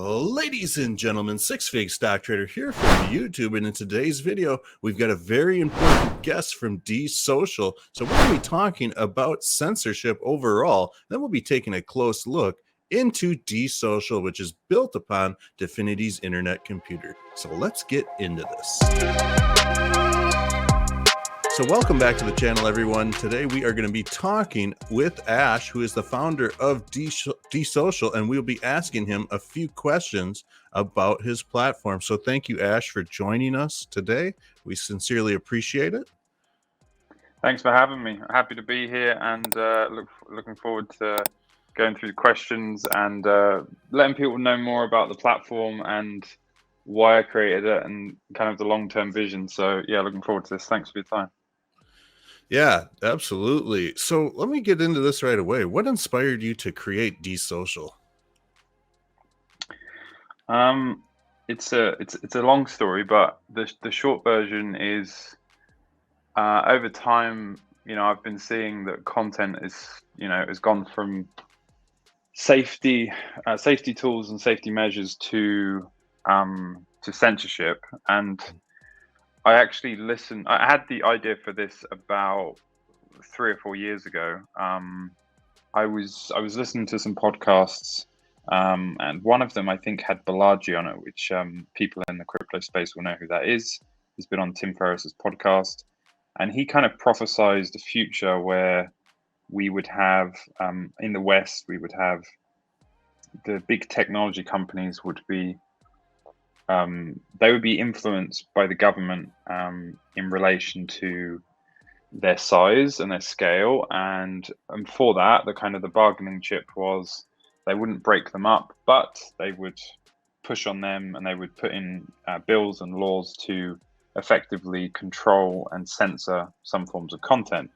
Ladies and gentlemen, Six Fig Stock Trader here from YouTube, and in today's video, we've got a very important guest from DSocial. So we're going to be talking about censorship overall, then we'll be taking a close look into DSocial, which is built upon Dfinity's internet computer. So let's get into this. So welcome back to the channel, everyone. Today we are going to be talking with Ash, who is the founder of DSocial, and we'll be asking him a few questions about his platform. So thank you, Ash, for joining us today. We sincerely appreciate it. Thanks for having me. Happy to be here, and looking forward to going through the questions and letting people know more about the platform and why I created it and kind of the long-term vision. So yeah, looking forward to this. Thanks for your time. Yeah, absolutely. So let me get into this right away. What inspired you to create DSocial? It's a long story, but the short version is over time, I've been seeing that content has gone from safety tools and safety measures to censorship. And I actually I had the idea for this about 3 or 4 years ago. I was listening to some podcasts, and one of them I think had Balaji on it, which people in the crypto space will know who that is. He's been on Tim Ferriss's podcast, and he kind of prophesized a future where we would have, in the West, we would have the big technology companies would be they would be influenced by the government in relation to their size and their scale, and for that, the bargaining chip was they wouldn't break them up, but they would push on them, and they would put in bills and laws to effectively control and censor some forms of content.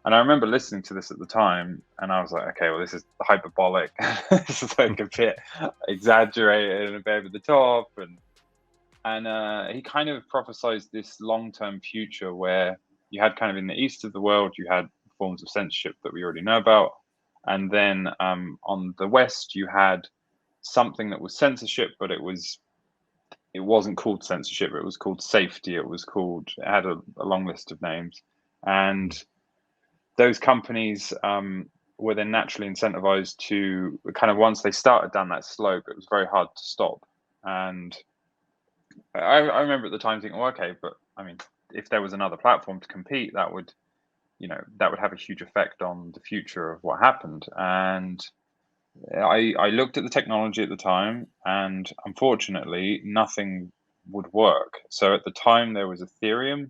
And I remember listening to this at the time, and I was like, okay, well, this is hyperbolic. This is like a bit exaggerated and a bit over the top, and he kind of prophesized this long-term future where you had kind of in the east of the world, you had forms of censorship that we already know about. And then on the West, you had something that was censorship, but it wasn't called censorship. It was called safety. It had a long list of names. And those companies were then naturally incentivized to kind of, once they started down that slope, it was very hard to stop. And I remember at the time thinking, well, okay, but I mean, if there was another platform to compete, that would have a huge effect on the future of what happened. And I looked at the technology at the time, and unfortunately, nothing would work. So at the time, there was Ethereum.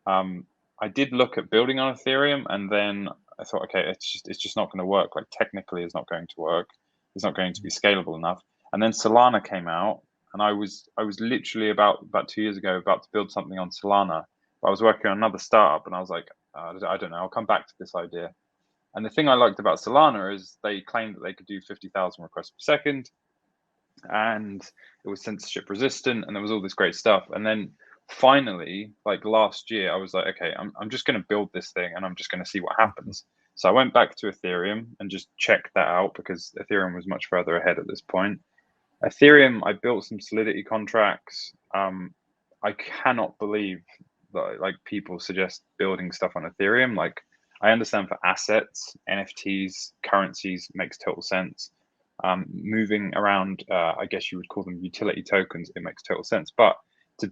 I did look at building on Ethereum, and then I thought, okay, it's just not going to work. Like, technically, it's not going to work. It's not going to be scalable enough. And then Solana came out, and I was literally about 2 years ago about to build something on Solana. I was working on another startup, and I was like, I don't know, I'll come back to this idea. And the thing I liked about Solana is they claimed that they could do 50,000 requests per second, and it was censorship resistant, and there was all this great stuff. And then finally, like last year, I was like, okay, I'm just going to build this thing, and I'm just going to see what happens. So I went back to Ethereum and just checked that out, because Ethereum was much further ahead at this point. Ethereum, I built some Solidity contracts. I cannot believe that like people suggest building stuff on Ethereum. Like, I understand for assets, NFTs, currencies makes total sense. Moving around, I guess you would call them utility tokens, it makes total sense. But to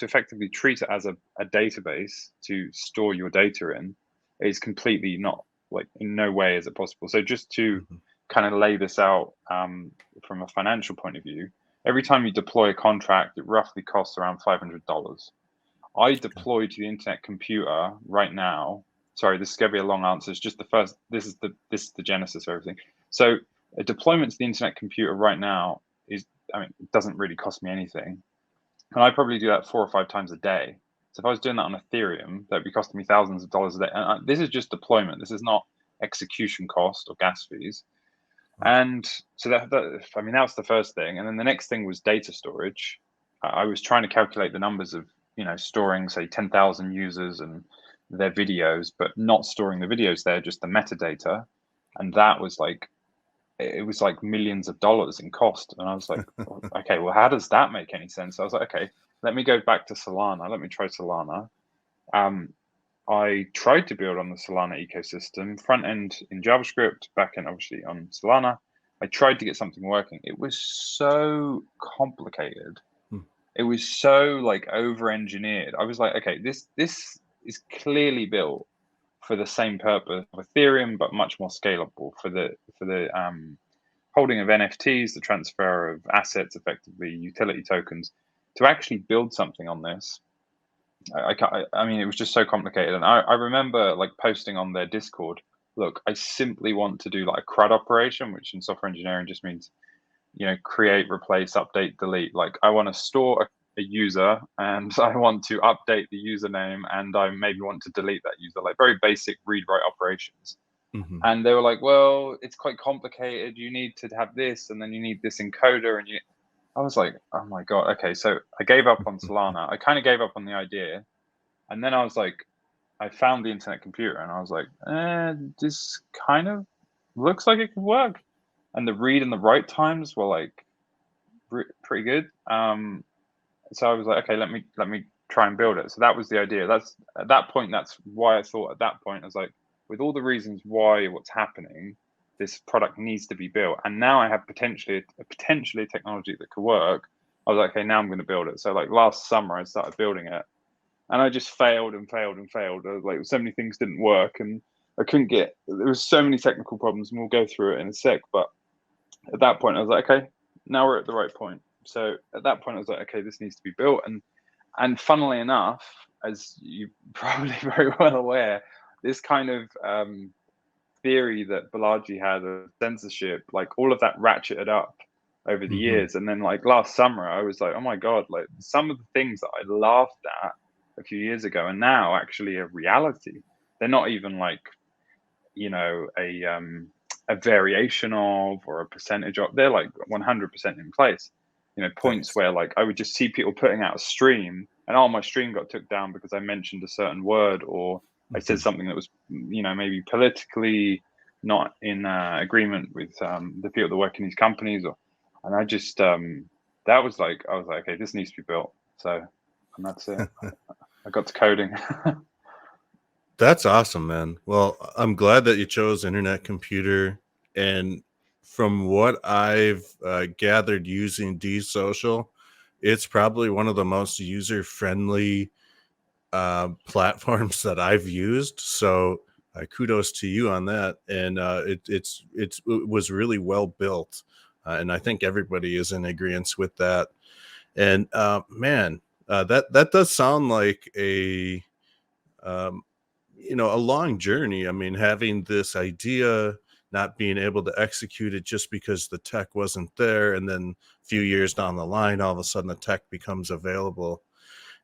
effectively treat it as a database to store your data in is completely not, like, in no way is it possible. So just to kind of lay this out from a financial point of view, every time you deploy a contract, it roughly costs around $500. I deploy to the internet computer right now. Sorry, this is going to be a long answer. It's just the first. This is the genesis of everything. So a deployment to the internet computer right now it doesn't really cost me anything, and I probably do that 4 or 5 times a day. So if I was doing that on Ethereum, that'd be costing me thousands of dollars a day. And this is just deployment. This is not execution cost or gas fees. And so that's the first thing. And then the next thing was data storage. I was trying to calculate the numbers of storing, say, 10,000 users and their videos, but not storing the videos there, just the metadata. And that was like it was like millions of dollars in cost. And I was like, okay, well, how does that make any sense? I was like, okay, let me go back to Solana. Let me try Solana. Um, I tried to build on the Solana ecosystem, front end in JavaScript, back end obviously on Solana. I tried to get something working. It was so complicated. Hmm. It was so like over engineered. I was like, okay, this is clearly built for the same purpose of Ethereum, but much more scalable for the holding of NFTs, the transfer of assets, effectively utility tokens. To actually build something on this, I mean, it was just so complicated. And I remember like posting on their Discord, look, I simply want to do like a CRUD operation, which in software engineering just means, create, replace, update, delete. Like I want to store a user and I want to update the username and I maybe want to delete that user, like very basic read write operations. Mm-hmm. And they were like, well, it's quite complicated. You need to have this and then you need this encoder. And I was like, oh my God. Okay. So I gave up on Solana. I kind of gave up on the idea. And then I was like, I found the internet computer and I was like, this kind of looks like it could work. And the read and the write times were like pretty good. So I was like, okay, let me try and build it. So that was the idea. That's at that point. That's why I thought at that point I was like, with all the reasons why what's happening, this product needs to be built. And now I have potentially a technology that could work. I was like, okay, now I'm going to build it. So like last summer I started building it, and I just failed and failed and failed. Like so many things didn't work, and I couldn't get. There was so many technical problems, and we'll go through it in a sec. But at that point, I was like, okay, now we're at the right point. So at that point, I was like, okay, this needs to be built. And funnily enough, as you probably very well aware, this kind of theory that Balaji had of censorship, like all of that ratcheted up over the Mm-hmm. years. And then like last summer, I was like, oh my God, like some of the things that I laughed at a few years ago are now actually a reality. They're not even like, a variation of or a percentage of. They're like 100% in place. Points Nice. where like I would just see people putting out a stream, and oh, my stream got took down because I mentioned a certain word or I said Mm-hmm. something that was, maybe politically not in agreement with the people that work in these companies, and I just that was like I was like, okay, this needs to be built. So, and that's it. I got to coding. That's awesome, man. Well, I'm glad that you chose internet computer. And from what I've gathered using DSocial, it's probably one of the most user friendly platforms that I've used. So kudos to you on that. And it was really well built, and I think everybody is in agreement with that. And man, that does sound like um, a long journey. I mean, having this idea, not being able to execute it just because the tech wasn't there, and then a few years down the line, all of a sudden the tech becomes available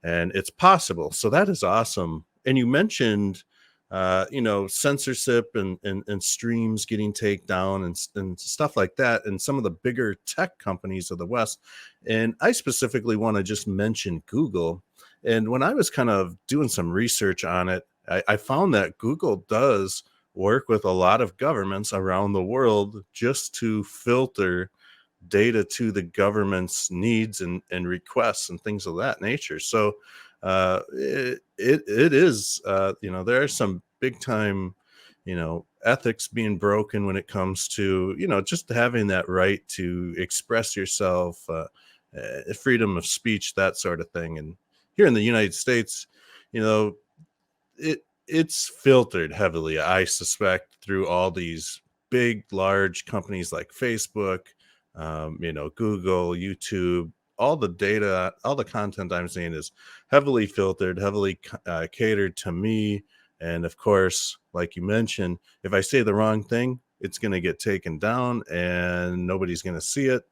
and it's possible. So that is awesome. And you mentioned, censorship and streams getting taken down and stuff like that, and some of the bigger tech companies of the West. And I specifically want to just mention Google. And when I was kind of doing some research on it, I found that Google does work with a lot of governments around the world just to filter data to the government's needs and requests and things of that nature. So it is, there are some big time, ethics being broken when it comes to, just having that right to express yourself, freedom of speech, that sort of thing. And here in the United States, you know, it's filtered heavily, I suspect, through all these big, large companies like Facebook, Google, YouTube. All the data, all the content I'm seeing is heavily filtered, heavily catered to me. And of course, like you mentioned, if I say the wrong thing, it's going to get taken down and nobody's going to see it.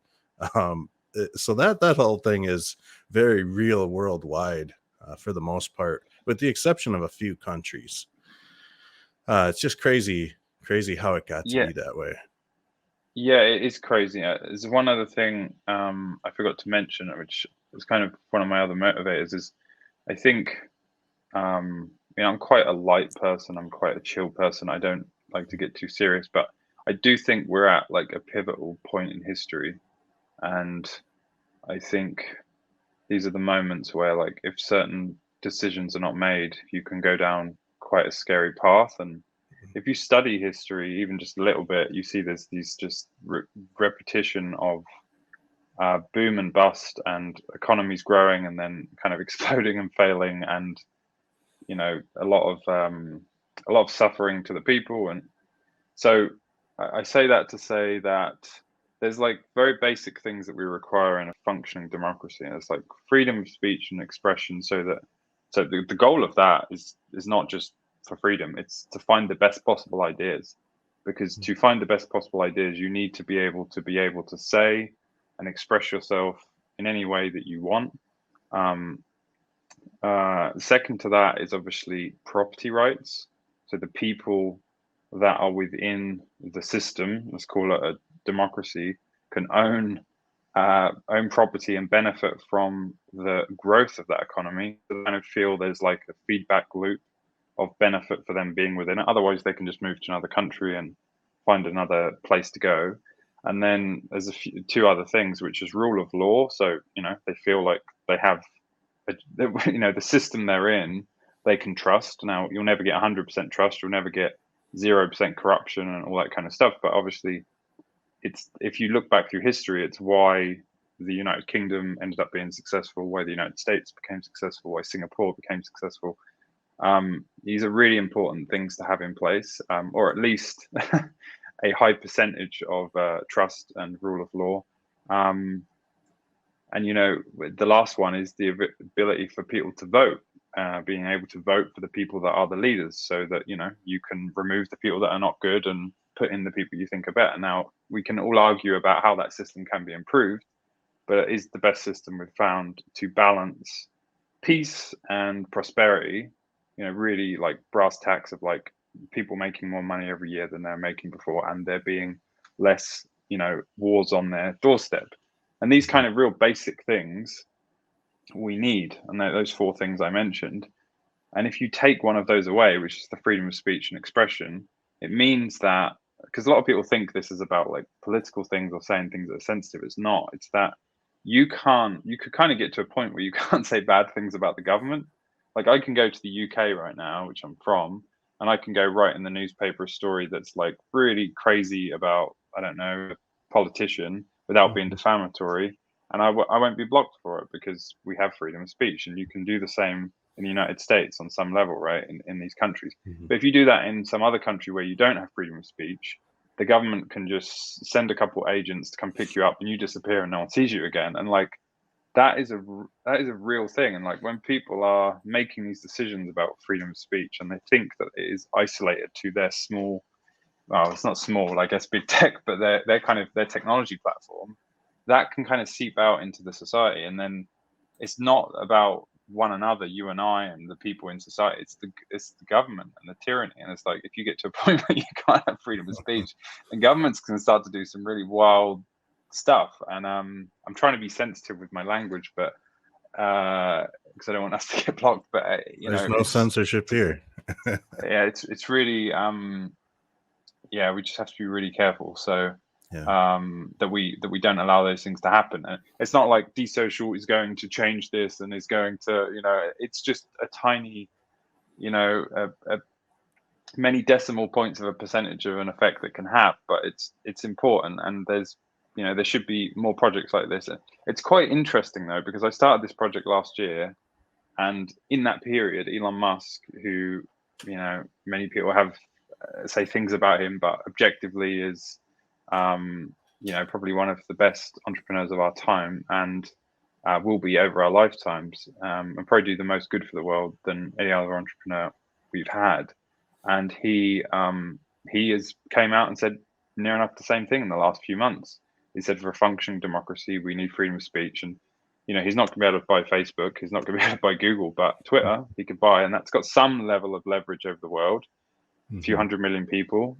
So that whole thing is very real worldwide, for the most part, with the exception of a few countries. It's just crazy how it got to Yeah, be that way. yeah, it is crazy. There's one other thing I forgot to mention, which was kind of one of my other motivators. Is I think I'm quite a light person. I'm quite a chill person. I don't like to get too serious, but I do think we're at like a pivotal point in history, and I think these are the moments where, like, if certain decisions are not made, you can go down quite a scary path. And if you study history even just a little bit, you see there's these just repetition of boom and bust, and economies growing and then kind of exploding and failing, and a lot of suffering to the people. And so I say that to say that there's like very basic things that we require in a functioning democracy, and it's like freedom of speech and expression. So the goal of that is not just for freedom; it's to find the best possible ideas. Because to find the best possible ideas, you need to be able to say and express yourself in any way that you want. Um, Second to that is obviously property rights. So the people that are within the system, let's call it a democracy, can own property and benefit from the growth of that economy. So they kind of feel there's like a feedback loop of benefit for them being within it. Otherwise, they can just move to another country and find another place to go. And then there's two other things, which is rule of law. So they feel like they have the system they're in, they can trust. Now, you'll never get 100% trust. You'll never get 0% corruption and all that kind of stuff. But obviously, if you look back through history, it's why the United Kingdom ended up being successful, why the United States became successful, why Singapore became successful. These are really important things to have in place, or at least a high percentage of trust and rule of law. And the last one is the ability for people to vote, being able to vote for the people that are the leaders, so that you can remove the people that are not good and put in the people you think are better. Now, we can all argue about how that system can be improved, but it is the best system we've found to balance peace and prosperity. Really like brass tacks of like people making more money every year than they're making before, and there being less wars on their doorstep. And these kind of real basic things we need, and those four things I mentioned. And if you take one of those away, which is the freedom of speech and expression, it means that, because a lot of people think this is about like political things or saying things that are sensitive. It's not. It's that you could kind of get to a point where you can't say bad things about the government. Like, I can go to the UK right now, which I'm from, and I can go write in the newspaper a story that's like really crazy about, I don't know, a politician without being defamatory, and I won't be blocked for it, because we have freedom of speech. And you can do the same in the United States on some level, right? In these countries. But if you do that in some other country where you don't have freedom of speech, the government can just send a couple agents to come pick you up and you disappear and no one sees you again. And like, that is a real thing. And like, when people are making these decisions about freedom of speech and they think that it is isolated to their small, well, it's not small, I guess, big tech, but their kind of their technology platform, that can kind of seep out into the society. And then it's not about one another, you and I and the people in society. It's the government and the tyranny. And it's like, if you get to a point where you can't have freedom of speech, then governments can start to do some really wild stuff. And I'm trying to be sensitive with my language, but because I don't want us to get blocked. But there's no censorship here. Yeah, it's really yeah, we just have to be really careful. So that we don't allow those things to happen. And it's not like DSocial is going to change this and is going to, it's just a tiny, many decimal points of a percentage of an effect that can have, but it's important. And there's, there should be more projects like this. It's quite interesting though, because I started this project last year, and in that period, Elon Musk, who, many people have say things about him, but objectively is, probably one of the best entrepreneurs of our time, and will be over our lifetimes, and probably do the most good for the world than any other entrepreneur we've had. And he has came out and said near enough the same thing in the last few months. He said, for a functioning democracy, we need freedom of speech. And he's not going to be able to buy Facebook, he's not going to be able to buy Google, but Twitter he could buy, and that's got some level of leverage over the world, a few 100 million people.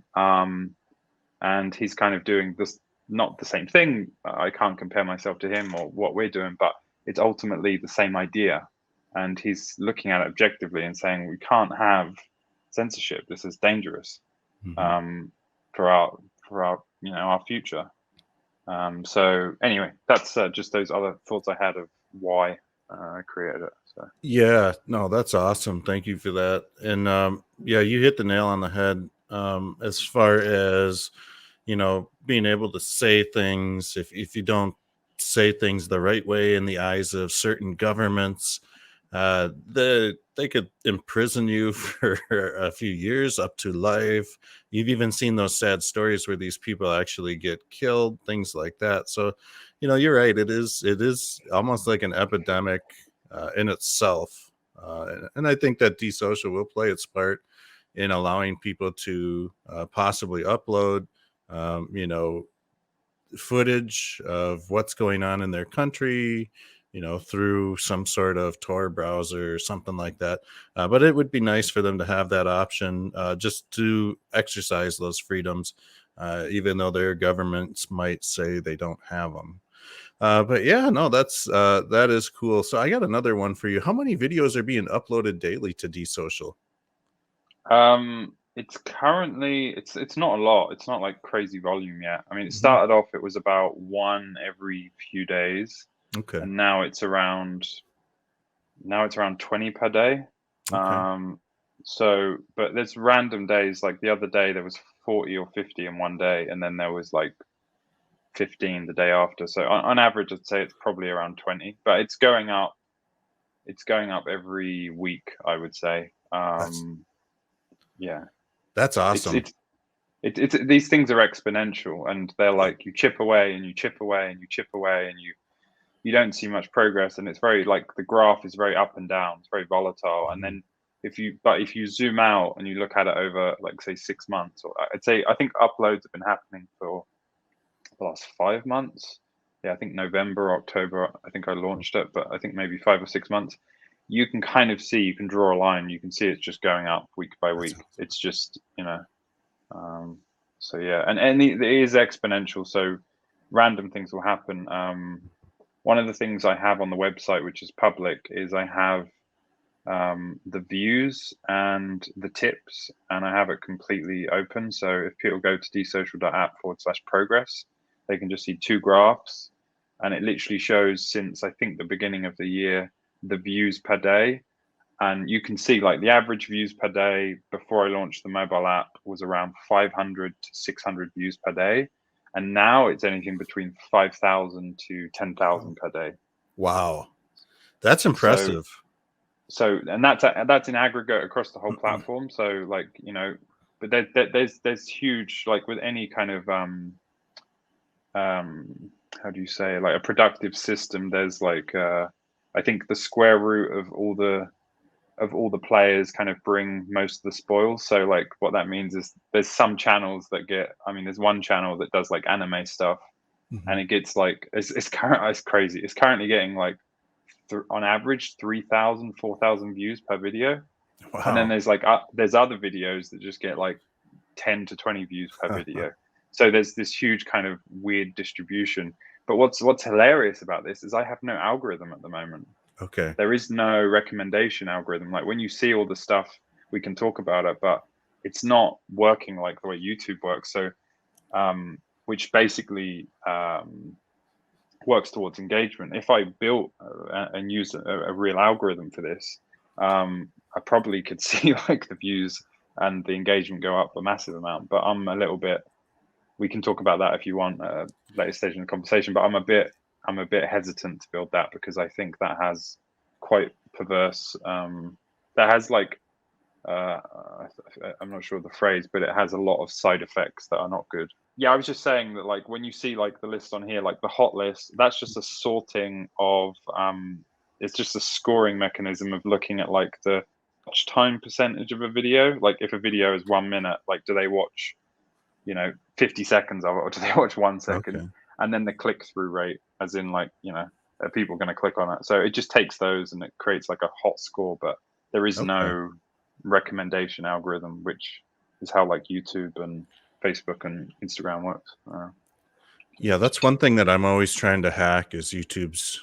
And he's kind of doing this, not the same thing. I can't compare myself to him or what we're doing, but it's ultimately the same idea. And he's looking at it objectively and saying, we can't have censorship. This is dangerous for for our our future. So anyway, that's just those other thoughts I had of why I created it. So Yeah, no, that's awesome. Thank you for that. And yeah, you hit the nail on the head as far as, being able to say things. If you don't say things the right way in the eyes of certain governments, they could imprison you for a few years, up to life. You've even seen those sad stories where these people actually get killed, things like that. So, you're right. It is almost like an epidemic in itself. And I think that DSocial will play its part in allowing people to possibly upload, footage of what's going on in their country, through some sort of Tor browser or something like that. But it would be nice for them to have that option, just to exercise those freedoms, even though their governments might say they don't have them. But yeah, no, that is cool. So I got another one for you. How many videos are being uploaded daily to DSocial? it's currently it's not a lot. It's not like crazy volume yet. I mean, it Mhm. started off, it was about one every few days, Okay. and now it's around 20 per day. Okay. So but there's random days, like the other day there was 40 or 50 in one day, and then there was like 15 the day after. So on average, I'd say it's probably around 20, but it's going up. It's going up every week, I would say. That's Yeah, that's it's awesome. it's it's these things are exponential, and they're Yeah. like you chip away and you chip away and you chip away, and you don't see much progress, and it's very like the graph is very up and down. It's very volatile, and Mhm. then if you zoom out and you look at it over, like, say, 6 months, or I think uploads have been happening for the last 5 months. Yeah, I think November, October, I think I launched it, but I think maybe 5 or 6 months. You can kind of see, you can draw a line, you can see it's just going up week by That's week. awesome. It's just, um, so yeah, and it is exponential. So random things will happen. One of the things I have on the website, which is public, is I have the views and the tips, and I have it completely open. So if people go to dsocial.app/progress, they can just see two graphs, and it literally shows since I think the beginning of the year the views per day. And you can see, like, the average views per day before I launched the mobile app was around 500 to 600 views per day, and now it's anything between 5,000 to Wow. 10,000 per day. Wow. That's So impressive. and that's in aggregate across the whole platform. So, like, but there's huge, like, with any kind of um how do you say, like, a productive system, there's like I think the square root of all the players kind of bring most of the spoils. So, like, what that means is there's some channels that get, I mean, there's one channel that does like anime stuff, and Mhm. it gets like it's crazy. It's currently getting like on average 3,000, 4,000 views per video. And then Wow. there's other videos that just get like 10 to 20 views per video. So there's this huge kind of weird distribution. But what's hilarious about this is I have no algorithm at the moment. Okay. There is no recommendation algorithm. Like, when you see all the stuff, we can talk about it, but it's not working like the way YouTube works. So, which basically works towards engagement. If I built and used a real algorithm for this, I probably could see like the views and the engagement go up a massive amount. But I'm a little bit. We can talk about that if you want later stage in the conversation. But I'm a bit hesitant to build that, because I think that has quite perverse. That has like uh, I'm not sure of the phrase, but it has a lot of side effects that are not good. Yeah, I was just saying that, like, when you see like the list on here, like the hot list, that's just a sorting of it's just a scoring mechanism of looking at like the watch time percentage of a video. Like, if a video is 1 minute, like, do they watch 50 seconds of it, or do they watch 1 second? Okay. And then the click through rate, as in, like, are people going to click on it? So it just takes those and it creates like a hot score, but there is Okay. no recommendation algorithm, which is how like YouTube and Facebook and Instagram works. Yeah, that's one thing that I'm always trying to hack is YouTube's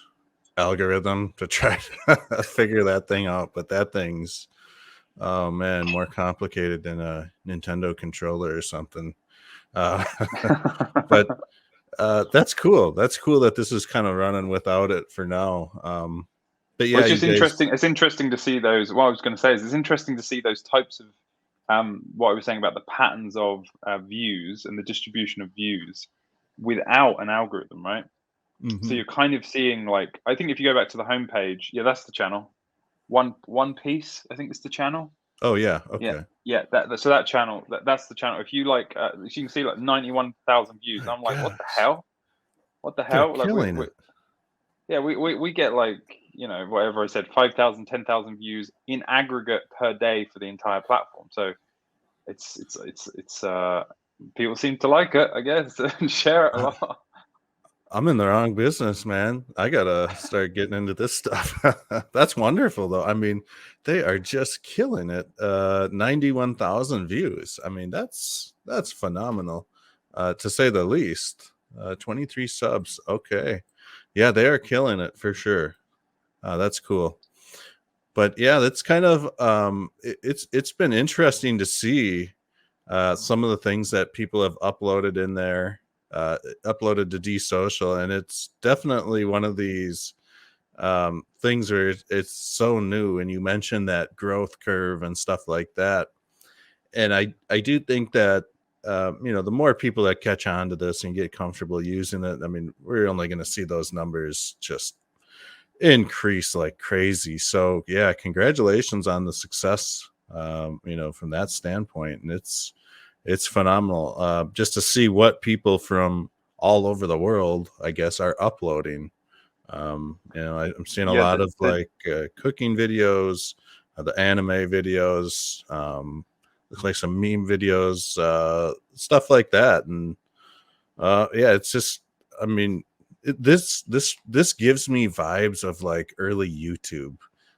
algorithm to try to figure that thing out. But that thing's, oh man, more complicated than a Nintendo controller or something. Uh, but that's cool. That's cool that this is kind of running without it for now. But Well, yeah, it's you just guys. interesting. It's interesting to see those. What I was going to say is, it's interesting to see those types of what I was saying about the patterns of views and the distribution of views without an algorithm, right? So Mhm. you're kind of seeing, like, I think if you go back to the homepage, yeah, that's the channel. One Piece, I think it's the channel. Oh yeah. Yeah, Okay. yeah. So that channel, that's the channel. If you like, you can see like 91,000 views. My I'm like, what the gosh, hell? What the they're hell? Like killing we it. yeah, we get, like, whatever I said, 5,000, 10,000 views in aggregate per day for the entire platform. So it's people seem to like it, I guess, and share it a I, lot. I'm in the wrong business, man. I gotta start getting into this stuff. That's wonderful, though. I mean, they are just killing it. 91,000 views. I mean, that's phenomenal, to say the least. 23 subs. Okay, yeah, they are killing it for sure. That's cool. But yeah, that's kind of it's been interesting to see some of the things that people have uploaded in there, uploaded to DSocial, and it's definitely one of these things where it's so new. And you mentioned that growth curve and stuff like that, and I do think that the more people that catch on to this and get comfortable using it, I mean, we're only going to see those numbers just increase like crazy. So yeah, congratulations on the success, from that standpoint. And it's phenomenal, just to see what people from all over the world, I guess, are uploading. I'm seeing a Yeah, lot of like cooking videos, the anime videos, looks like some meme videos, stuff like that. And yeah, it's just, I mean, this gives me vibes of like early YouTube,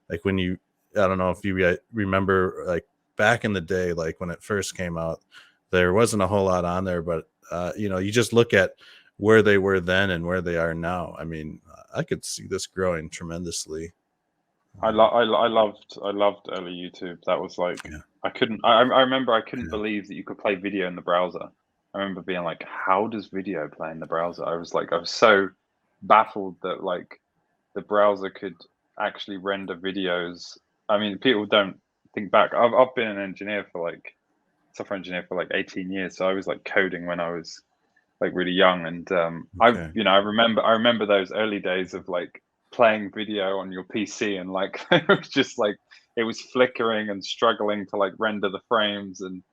like when you, I don't know if you remember, like back in the day, like when it first came out, there wasn't a whole lot on there, but you just look at where they were then and where they are now. I mean, I could see this growing tremendously. I loved early YouTube. That was like, Yeah. I couldn't. I remember I couldn't Yeah. believe that you could play video in the browser. I remember being like, how does video play in the browser? I was so baffled that, like, the browser could actually render videos. I mean, people don't think back. I've been an engineer for, like, software engineer for like 18 years, so I was like coding when I was like really young. And Okay. I remember those early days of like playing video on your PC, and like it was just like, it was flickering and struggling to like render the frames. And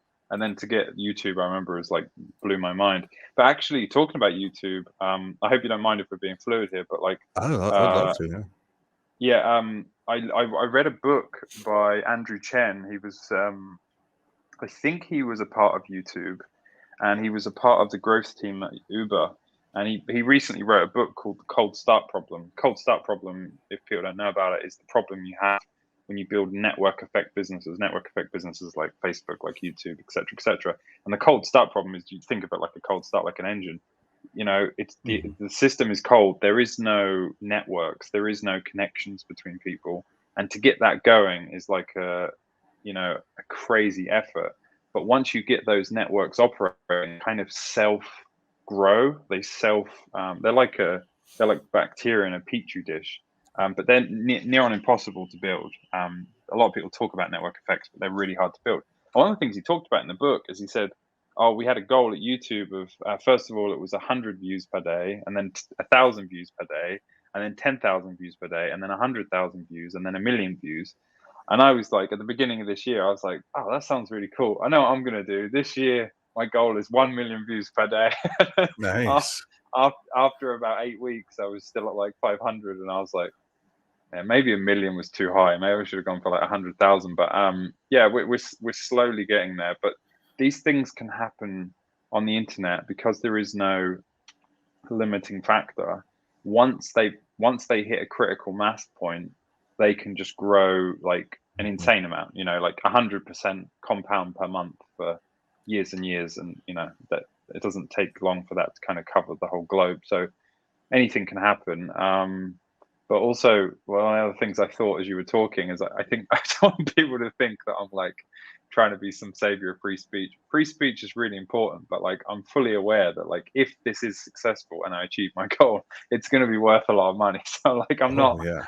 then to get YouTube, I remember, it was like, blew my mind. But actually, talking about YouTube, I hope you don't mind if we're being fluid here, but like, I'd love uh to. Yeah. yeah, I read a book by Andrew Chen. He was I think he was a part of YouTube, and he was a part of the growth team at Uber. And he recently wrote a book called The Cold Start Problem. Cold Start Problem, if people don't know about it, is the problem you have when you build network effect businesses like Facebook, like YouTube, etc., etc. And the cold start problem is, you think of it like a cold start, like an engine. It's Mhm. the system is cold. There is no networks. There is no connections between people. And to get that going is like a crazy effort. But once you get those networks operating, kind of self grow. They're like bacteria in a petri dish, but they're near on impossible to build. A lot of people talk about network effects, but they're really hard to build. One of the things he talked about in the book is, he said, "Oh, we had a goal at YouTube of, first of all, it was 100 views per day, and then 1,000 views per day, and then 10,000 views per day, and then 100,000 views, and then 1,000,000 views." And I was like, at the beginning of this year, I was like, "Oh, that sounds really cool. I know what I'm gonna do this year. My goal is 1,000,000 views per day." Nice. After about 8 weeks, I was still at like 500, and I was like, yeah, maybe 1,000,000 was too high. Maybe I should have gone for like 100,000. But yeah, we're slowly getting there. But these things can happen on the internet because there is no limiting factor. Once they hit a critical mass point, they can just grow like an Mhm. insane amount. Like 100% compound per month for years and years. And that it doesn't take long for that to kind of cover the whole globe. So anything can happen. But also, one of the things I thought as you were talking is, I think I don't want people to think that I'm like trying to be some savior of free speech. Free speech is really important, but like I'm fully aware that like if this is successful and I achieve my goal, it's going to be worth a lot of money. So like I'm Oh not yeah.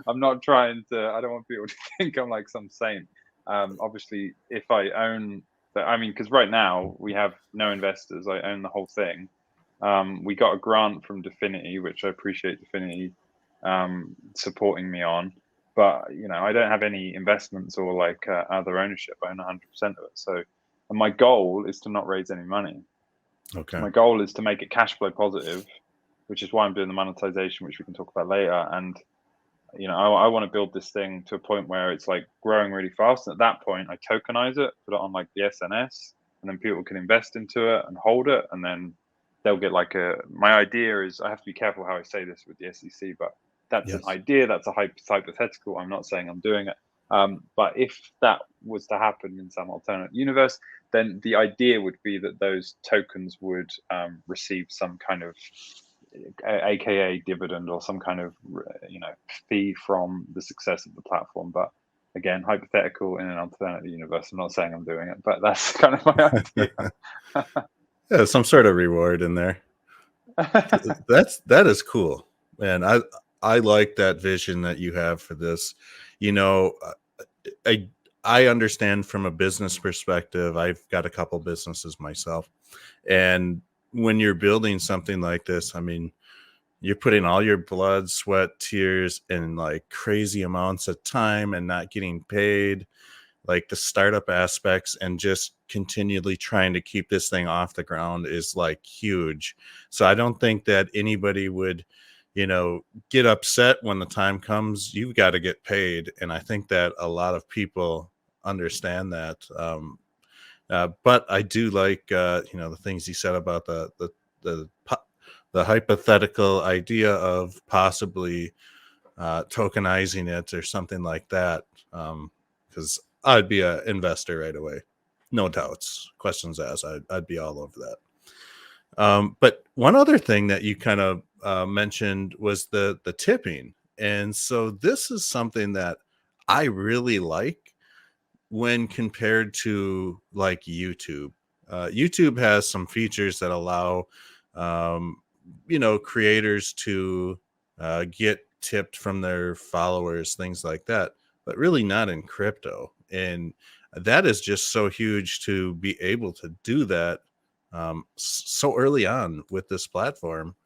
I'm not trying to. I don't want people to think I'm like some saint. Obviously, if I own that, I mean, because right now we have no investors. I own the whole thing. We got a grant from Definity, which I appreciate Definity supporting me on. But I don't have any investments or like other ownership. I own 100% of it. So, and my goal is to not raise any money. Okay. My goal is to make it cash flow positive, which is why I'm doing the monetization, which we can talk about later. And I want to build this thing to a point where it's like growing really fast. And at that point, I tokenize it, put it on like the SNS, and then people can invest into it and hold it, and then they'll get like my idea is, I have to be careful how I say this with the SEC, but that's an Yes. idea, that's a hypothetical. I'm not saying I'm doing it. But if that was to happen in some alternate universe, then the idea would be that those tokens would receive some kind of aka dividend or some kind of fee from the success of the platform. But again, hypothetical in an alternate universe. I'm not saying I'm doing it, but that's kind of my idea. Yeah, some sort of reward in there. That is cool, man. I like that vision that you have for this. You know, I I understand from a business perspective. I've got a couple businesses myself, and when you're building something like this, I mean, you're putting all your blood, sweat, tears, and like crazy amounts of time and not getting paid, like the startup aspects, and just continually trying to keep this thing off the ground is like huge. So I don't think that anybody would, get upset when the time comes. You've got to get paid. And I think that a lot of people understand that. But I do like, the things you said about the, the hypothetical idea of possibly tokenizing it or something like that. Because I'd be an investor right away, no doubts. Questions asked, I'd be all over that. But one other thing that you kind of mentioned was the tipping, and so this is something that I really like when compared to like YouTube. YouTube has some features that allow, um, creators to get tipped from their followers, things like that, but really not in crypto. And that is just so huge to be able to do that so early on with this platform.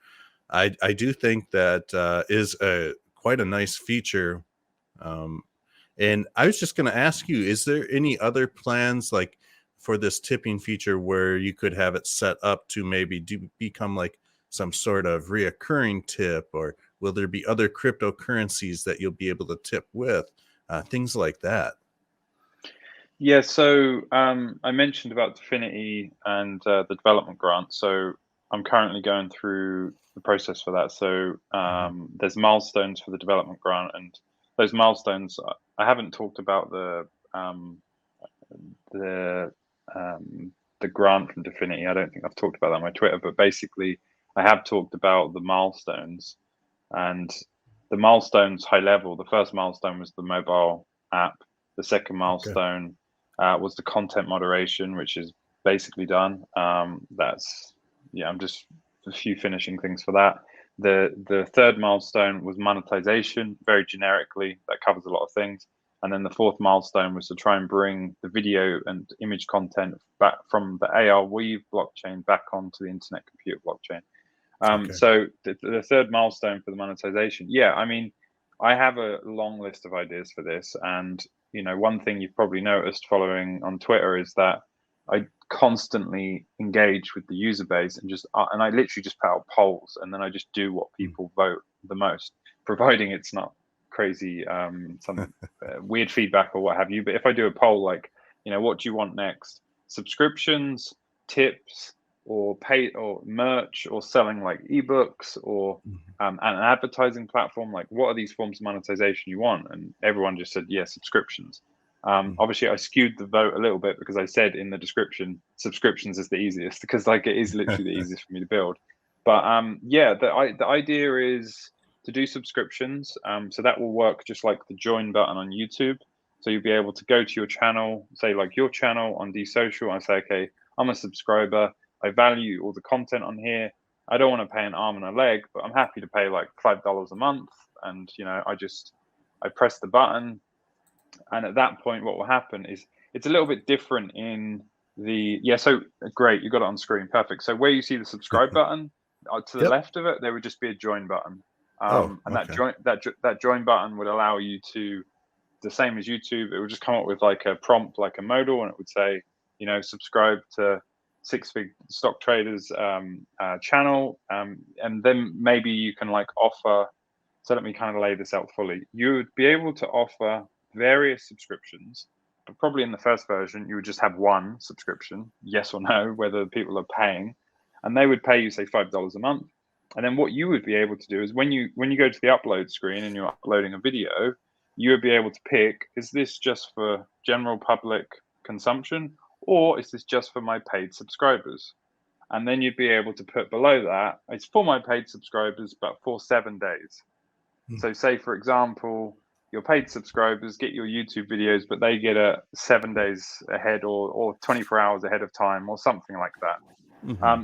I do think that is a quite a nice feature. Um, and I was just going to ask you, is there any other plans like for this tipping feature where you could have it set up to maybe become like some sort of reoccurring tip, or will there be other cryptocurrencies that you'll be able to tip with? Things like that. Yeah, so I mentioned about Definity and the development grant. So I'm currently going through the process for that. So Mhm. there's milestones for the development grant, and those milestones, I haven't talked about the the grant from Definity. I don't think I've talked about that on my Twitter, but basically, I have talked about the milestones, and the milestones high level. The first milestone was the mobile app. The second Okay. milestone was the content moderation, which is basically done. That's yeah, I'm just a few finishing things for that. The third milestone was monetization, very generically. That covers a lot of things. And then the fourth milestone was to try and bring the video and image content back from the AR Weave blockchain back onto the Internet Computer blockchain. Okay. So the third milestone for the monetization, yeah, I mean, I have a long list of ideas for this, and one thing you've probably noticed following on Twitter is that I constantly engage with the user base and I literally just put out polls, and then I just do what Mm. people vote the most, providing it's not crazy, some weird feedback or what have you. But if I do a poll like, what do you want next? Subscriptions, tips, or pay or merch, or selling like ebooks, or Mhm. an advertising platform, like what are these forms of monetization you want? And everyone just said yeah, subscriptions. Mhm. Obviously I skewed the vote a little bit because I said in the description subscriptions is the easiest, because like it is literally the easiest for me to build. But yeah, the idea is to do subscriptions, so that will work just like the join button on YouTube. So you'll be able to go to your channel, say like your channel on DSocial, and say, okay, I'm a subscriber. I value all the content on here. I don't want to pay an arm and a leg, but I'm happy to pay like $5 a month. And I press the button, and at that point, what will happen is it's a little bit different in so great, you got it on screen, perfect. So where you see the subscribe button, to the Yep. left of it, there would just be a join button. Oh, And okay. that join button would allow you to, the same as YouTube, it would just come up with like a prompt, like a modal, and it would say, subscribe to Six Fig Stock Traders channel, and then maybe you can like offer. So let me kind of lay this out fully. You would be able to offer various subscriptions, but probably in the first version you would just have one subscription, yes or no, whether people are paying, and they would pay you say $5 a month. And then what you would be able to do is when you go to the upload screen and you're uploading a video, you would be able to pick, is this just for general public consumption, or is this just for my paid subscribers? And then you'd be able to put below that, it's for my paid subscribers, but for 7 days. So say, for example, your paid subscribers get your YouTube videos, but they get it 7 days ahead or 24 hours ahead of time or something like that.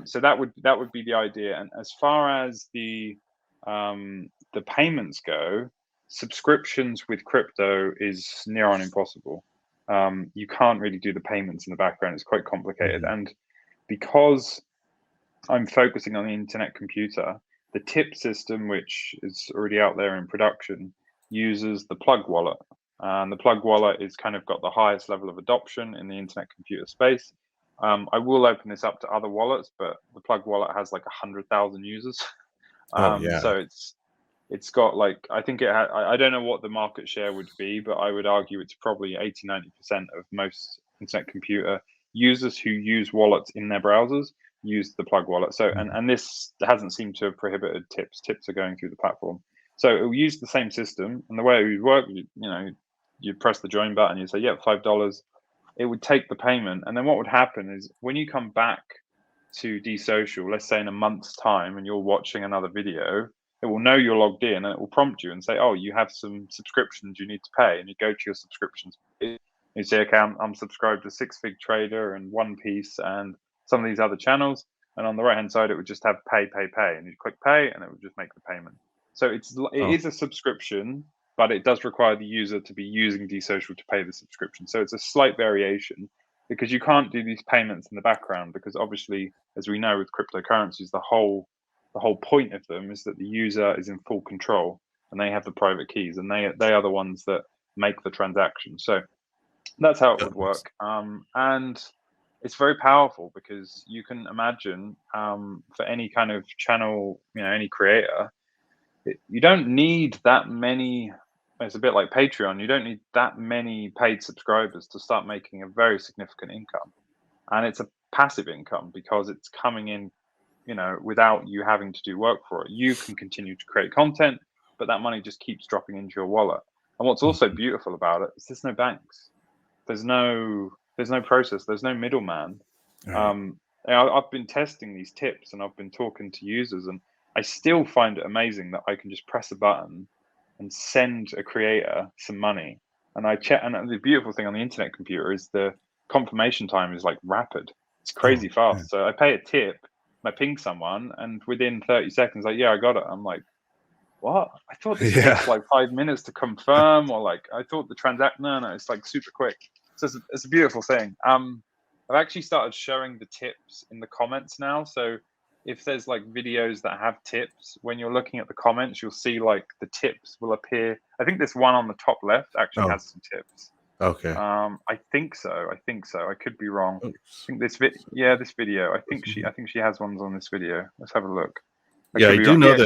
So that would be the idea. And as far as the payments go, subscriptions with crypto is near on impossible. You can't really do the payments in the background. It's quite complicated. And because I'm focusing on the internet computer, the tip system, which is already out there in production, uses the plug wallet. And the plug wallet is kind of got the highest level of adoption in the internet computer space. I will open this up to other wallets, but the plug wallet has like 100,000 users. Oh, yeah. So it's got like, I think I don't know what the market share would be, but I would argue it's probably 80-90% of most internet computer users who use wallets in their browsers use the plug wallet. So and this hasn't seemed to have prohibited tips. Tips are going through the platform. So it will use the same system, and the way it would work, you press the join button, you say, yeah, $5. It would take the payment, and then what would happen is when you come back to DSocial, let's say in a month's time, and you're watching another video, it will know you're logged in, and it will prompt you and say, oh, you have some subscriptions you need to pay, and you go to your subscriptions. You say, okay, I'm subscribed to Six Fig Trader and One Piece and some of these other channels, and on the right hand side it would just have pay, and you click pay, and it would just make the payment. So it is a subscription, but it does require the user to be using DSocial to pay the subscription. So it's a slight variation because you can't do these payments in the background, because obviously, as we know with cryptocurrencies, the whole point of them is that the user is in full control and they have the private keys, and they are the ones that make the transaction. So that's how it would work. And it's very powerful because you can imagine for any kind of channel, any creator, you don't need that many. It's a bit like Patreon. You don't need that many paid subscribers to start making a very significant income. And it's a passive income because it's coming in, without you having to do work for it. You can continue to create content, but that money just keeps dropping into your wallet. And what's also beautiful about it is there's no banks. There's no process. There's no middleman. Right. I've been testing these tips and I've been talking to users, and I still find it amazing that I can just press a button and send a creator some money. And I check, and the beautiful thing on the internet computer is the confirmation time is like rapid. It's crazy fast. So I pay a tip, and I ping someone, and within 30 seconds, like, yeah, I got it. I'm like, what? I thought this takes like 5 minutes to confirm, or like I thought the transact. No, it's like super quick. So it's a beautiful thing. I've actually started showing the tips in the comments now. So if there's like videos that have tips, when you're looking at the comments, you'll see like the tips will appear. I think this one on the top left actually has some tips. Okay. I think so. I could be wrong. Oops. I think this video. I think she has ones on this video. Let's have a look. I do know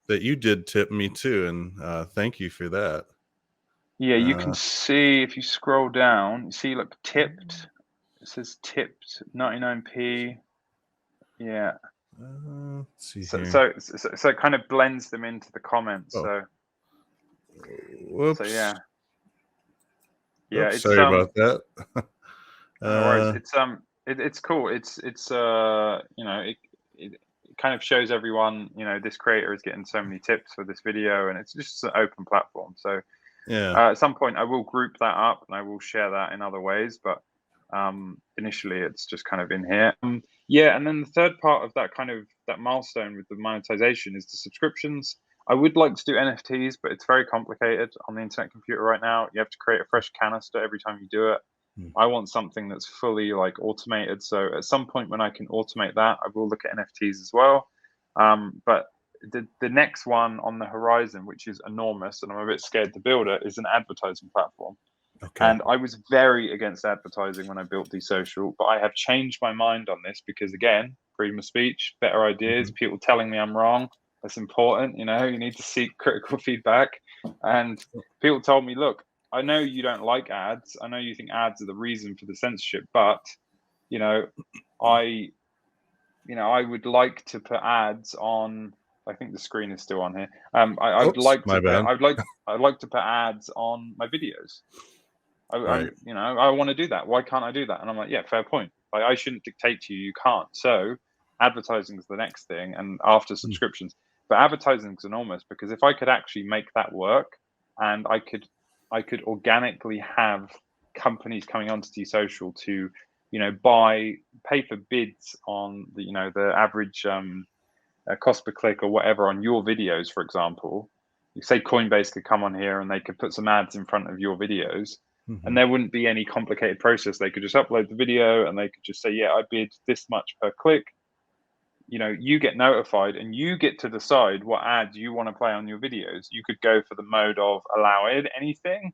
that you did tip me too, and thank you for that. Yeah, you can see if you scroll down, you see like tipped. It says tipped 99p. Yeah. Let's see So, here. so it kind of blends them into the comments. So, whoops. So yeah. Yeah, Oops, it's sorry about that. No worries. It's cool. It's it kind of shows everyone, this creator is getting so many tips for this video, and it's just an open platform. So Yeah. At some point, I will group that up and I will share that in other ways, but initially it's just kind of in here. Yeah, and then the third part of that kind of that milestone with the monetization is the subscriptions. I would like to do NFTs, but it's very complicated on the internet computer right now. You have to create a fresh canister every time you do it. Hmm. I want something that's fully like automated. So at some point when I can automate that, I will look at NFTs as well. But the next one on the horizon, which is enormous, and I'm a bit scared to build it, is an advertising platform. Okay. And I was very against advertising when I built DSocial, but I have changed my mind on this because, again, freedom of speech, better ideas, Mhm. people telling me I'm wrong. That's important. You need to seek critical feedback. And people told me, look, I know you don't like ads. I know you think ads are the reason for the censorship, but, you know, I, I would like to put ads on. I think the screen is still on here. I'd Oops, like to my put. bad. I'd like to put ads on my videos. Right. I want to do that. Why can't I do that? And I'm like, yeah, fair point. Like, I shouldn't dictate to you. You can't. So advertising is the next thing, and after Mm. subscriptions. But advertising is enormous because if I could actually make that work, and I could organically have companies coming onto DSocial to, pay for bids on the average cost per click or whatever on your videos, for example. You say Coinbase could come on here and they could put some ads in front of your videos, and Mhm. there wouldn't be any complicated process. They could just upload the video and they could just say, yeah, I bid this much per click. You get notified and you get to decide what ads you want to play on your videos. You could go for the mode of allow anything,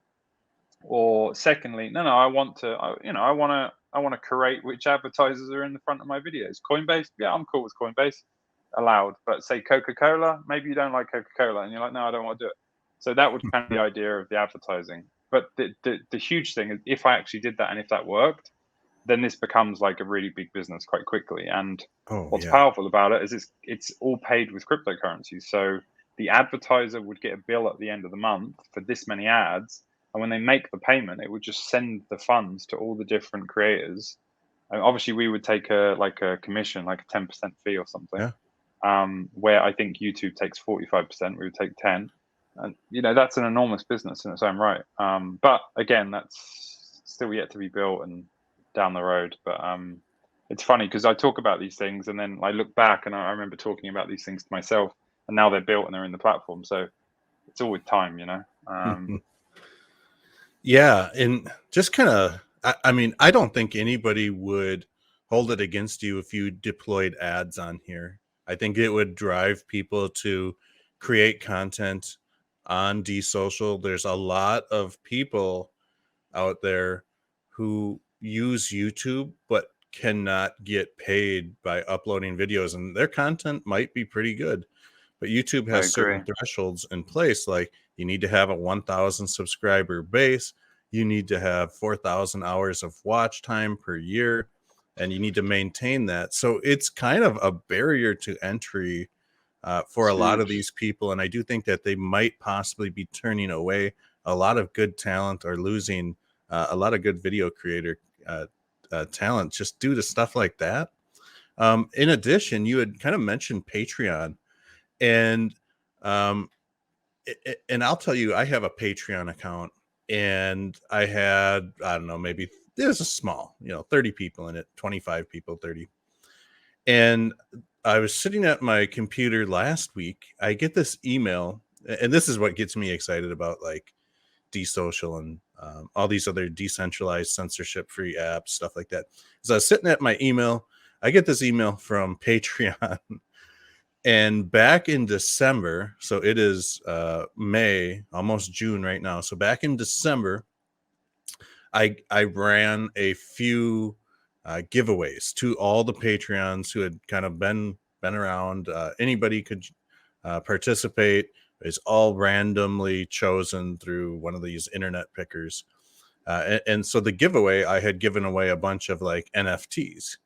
or secondly, no, I want to, I want to create which advertisers are in the front of my videos. Coinbase, yeah, I'm cool with Coinbase, allowed. But say Coca-Cola, maybe you don't like Coca-Cola, and you're like, no, I don't want to do it. So that would kind of be the idea of the advertising. But the huge thing is, if I actually did that and if that worked, then this becomes like a really big business quite quickly. And Oh what's yeah. powerful about it is it's all paid with cryptocurrencies. So the advertiser would get a bill at the end of the month for this many ads, and when they make the payment, it would just send the funds to all the different creators. And obviously, we would take a commission, like a 10% fee or something. Yeah. Where I think YouTube takes 45%, we would take 10, and that's an enormous business in its own right. But again, that's still yet to be built and down the road. But it's funny because I talk about these things and then I look back and I remember talking about these things to myself, and now they're built and they're in the platform. So it's all with time. Yeah, and just kind of, I mean, I don't think anybody would hold it against you if you deployed ads on here. I think it would drive people to create content on DSocial. There's a lot of people out there who use YouTube but cannot get paid by uploading videos, and their content might be pretty good. But YouTube I has certain agree. thresholds in place, like you need to have a 1,000 subscriber base, you need to have 4,000 hours of watch time per year, and you need to maintain that. So it's kind of a barrier to entry for It's a lot of huge. these people. And I do think that they might possibly be turning away a lot of good talent, or losing a lot of good video creator talent just due to stuff like that. In addition, you had kind of mentioned Patreon, and um, and I'll tell you, I have a Patreon account, and I had, I don't know, maybe it was a small, 30 people in it, 25 people, 30. And I was sitting at my computer last week. I get this email, and this is what gets me excited about like DSocial and all these other decentralized censorship free apps, stuff like that. So I was sitting at my email. I get this email from Patreon. And back in December, so it is May, almost June right now. So back in December, I ran a few giveaways to all the Patreons who had kind of been around. Anybody could participate. It's all randomly chosen through one of these internet pickers. And so the giveaway, I had given away a bunch of like NFTs.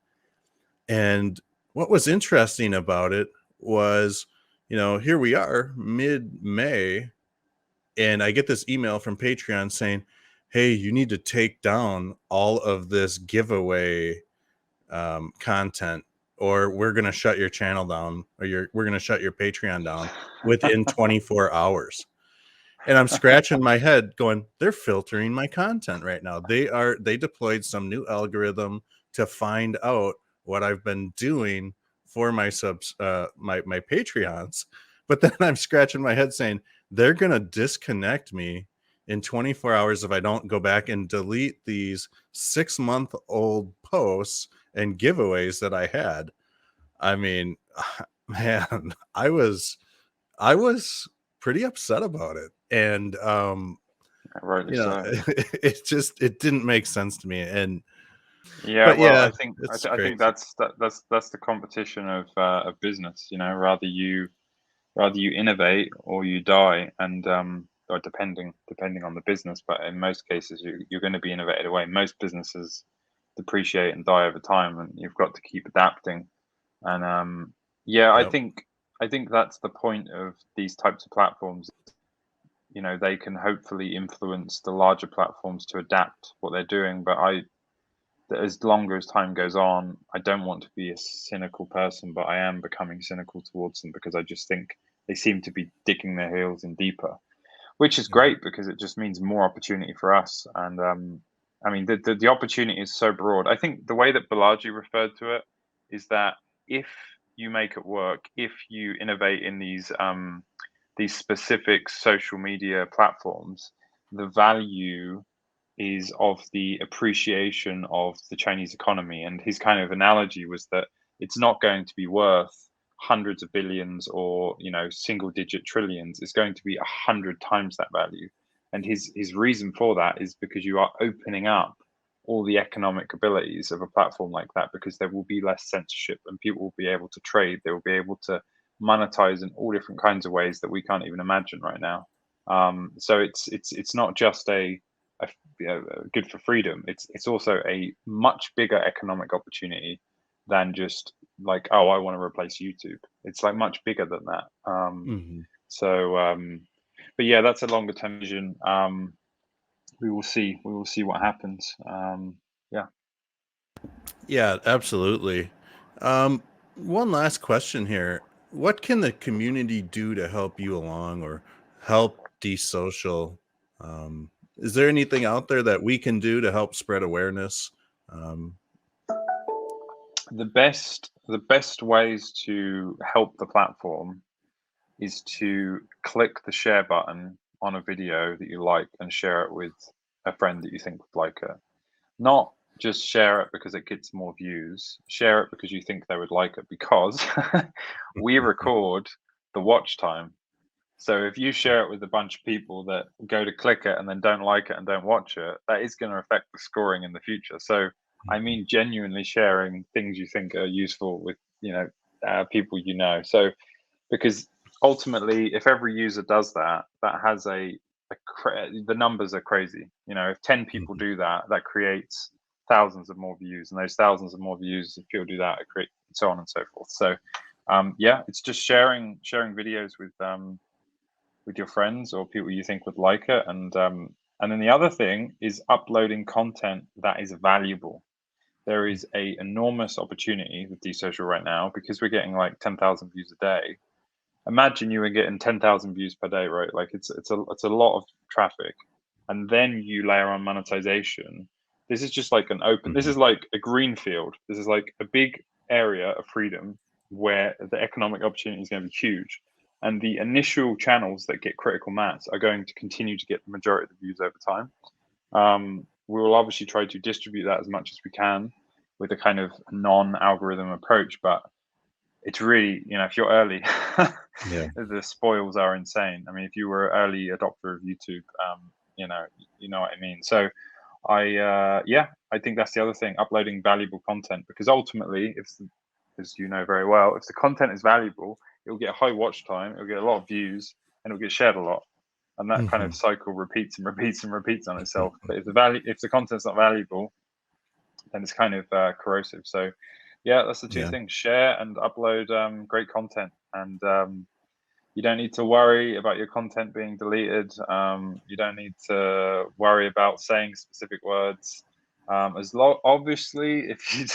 And what was interesting about it was, here we are mid May, and I get this email from Patreon saying, hey, you need to take down all of this giveaway content, or we're going to shut your channel down, or we're going to shut your Patreon down within 24 hours. And I'm scratching my head going, they're filtering my content right now. They deployed some new algorithm to find out what I've been doing for my subs, my Patreons. But then I'm scratching my head saying they're gonna disconnect me in 24 hours if I don't go back and delete these 6-month-old posts and giveaways that I had. I mean, man, I was pretty upset about it. And Rightly so. it didn't make sense to me. And Yeah, but well, yeah, I think it's I think crazy. that's the competition of business. You know, rather you innovate or you die, and or depending on the business, but in most cases you're going to be innovated away. Most businesses depreciate and die over time, and you've got to keep adapting. And yeah, I Yep. think I think that's the point of these types of platforms. You know, they can hopefully influence the larger platforms to adapt what they're doing. But as longer as time goes on, I don't want to be a cynical person, but I am becoming cynical towards them because I just think they seem to be digging their heels in deeper, which is Yeah. great because it just means more opportunity for us. And I mean, the opportunity is so broad. I think the way that Balaji referred to it is that if you make it work, if you innovate in these specific social media platforms, the value is of the appreciation of the Chinese economy. And his kind of analogy was that it's not going to be worth hundreds of billions or single digit trillions. It's going to be 100 times that value. And his reason for that is because you are opening up all the economic abilities of a platform like that, because there will be less censorship and people will be able to trade. They will be able to monetize in all different kinds of ways that we can't even imagine right now. So it's not just a good for freedom. It's also a much bigger economic opportunity than just like, oh, I want to replace YouTube. It's like much bigger than that. Hmm. So, but yeah, that's a longer term vision. We will see. We will see what happens. Yeah. Yeah, absolutely. Um, One last question here. What can the community do to help you along or help DSocial? Is there anything out there that we can do to help spread awareness? Um, The best ways to help the platform is to click the share button on a video that you like and share it with a friend that you think would like it. Not just share it because it gets more views. Share it because you think they would like it, because we record the watch time. So if you share it with a bunch of people that go to click it and then don't like it and don't watch it, that is going to affect the scoring in the future. So I mean, genuinely sharing things you think are useful with people So because ultimately, if every user does that, that has the numbers are crazy. If 10 people do that, that creates thousands of more views, and those thousands of more views, if people do that, it creates so on and so forth. So yeah, it's just sharing videos with your friends or people you think would like it. And then the other thing is uploading content that is valuable. There is a enormous opportunity with DSocial right now because we're getting like 10,000 views a day. Imagine you were getting 10,000 views per day, right? Like it's a lot of traffic. And then you layer on monetization. This is just like this Mhm. is like a green field. This is like a big area of freedom where the economic opportunity is going to be huge. And the initial channels that get critical mass are going to continue to get the majority of the views over time. We will obviously try to distribute that as much as we can with a kind of non-algorithm approach, but it's really, if you're early, Yeah. the spoils are insane. I mean, if you were an early adopter of YouTube, you know what I mean. So yeah, I think that's the other thing, uploading valuable content, because ultimately, as you know very well, if the content is valuable, it'll get a high watch time, it'll get a lot of views, and it'll get shared a lot. And that kind of Mhm. cycle repeats and repeats and repeats on itself. Mhm. But if the content's not valuable, then it's kind of corrosive. So yeah, that's the two Yeah. things: share and upload great content. And you don't need to worry about your content being deleted. You don't need to worry about saying specific words. Obviously, if you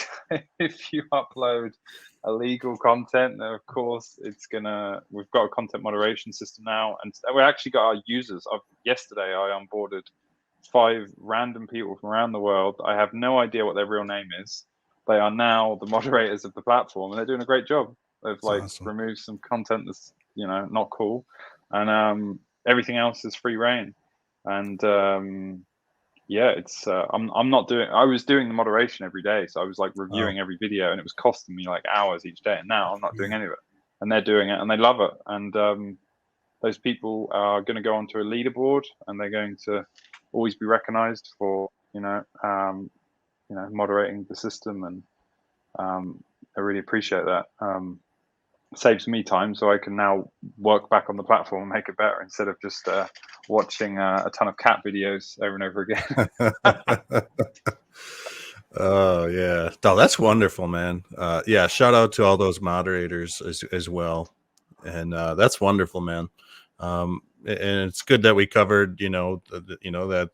if you upload illegal content, of course, we've got a content moderation system now, and we actually got our users. Yesterday, I onboarded 5 random people from around the world. I have no idea what their real name is. They are now the moderators of the platform, and they're doing a great job. They've awesome. removed some content that's not cool, and everything else is free reign. And yeah, it's I'm not doing. I was doing the moderation every day, so I was reviewing every video, and it was costing me hours each day. And now I'm not doing any of it, and they're doing it, and they love it. And those people are going to go onto a leaderboard, and they're going to always be recognized for moderating the system, and I really appreciate that. Saves me time, so I can now work back on the platform and make it better instead of just watching a ton of cat videos over and over again. Oh yeah, no, that's wonderful, man. Yeah, shout out to all those moderators as well, and that's wonderful, man. And it's good that we covered, that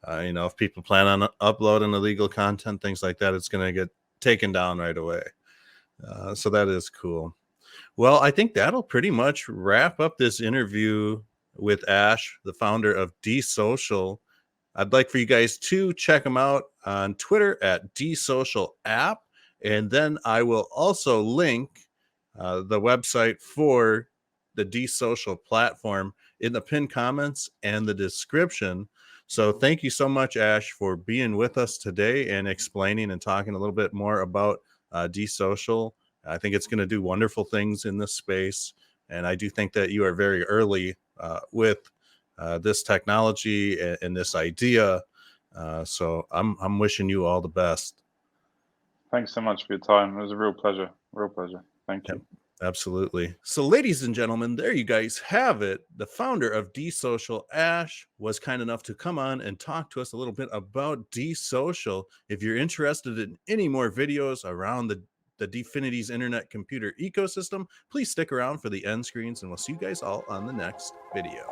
if people plan on uploading illegal content, things like that, it's going to get taken down right away. So that is cool. Well, I think that'll pretty much wrap up this interview with Ash, the founder of DSocial. I'd like for you guys to check them out on Twitter at DSocial app. And then I will also link the website for the DSocial platform in the pinned comments and the description. So thank you so much, Ash, for being with us today and explaining and talking a little bit more about DSocial. I think it's going to do wonderful things in this space. And I do think that you are very early with this technology and this idea. So I'm wishing you all the best. Thanks so much for your time. It was a real pleasure. Real pleasure. Thank you. Yep, absolutely. So, ladies and gentlemen, there you guys have it. The founder of DSocial, Ash, was kind enough to come on and talk to us a little bit about DSocial. If you're interested in any more videos around the Dfinity's internet computer ecosystem, please stick around for the end screens, and we'll see you guys all on the next video.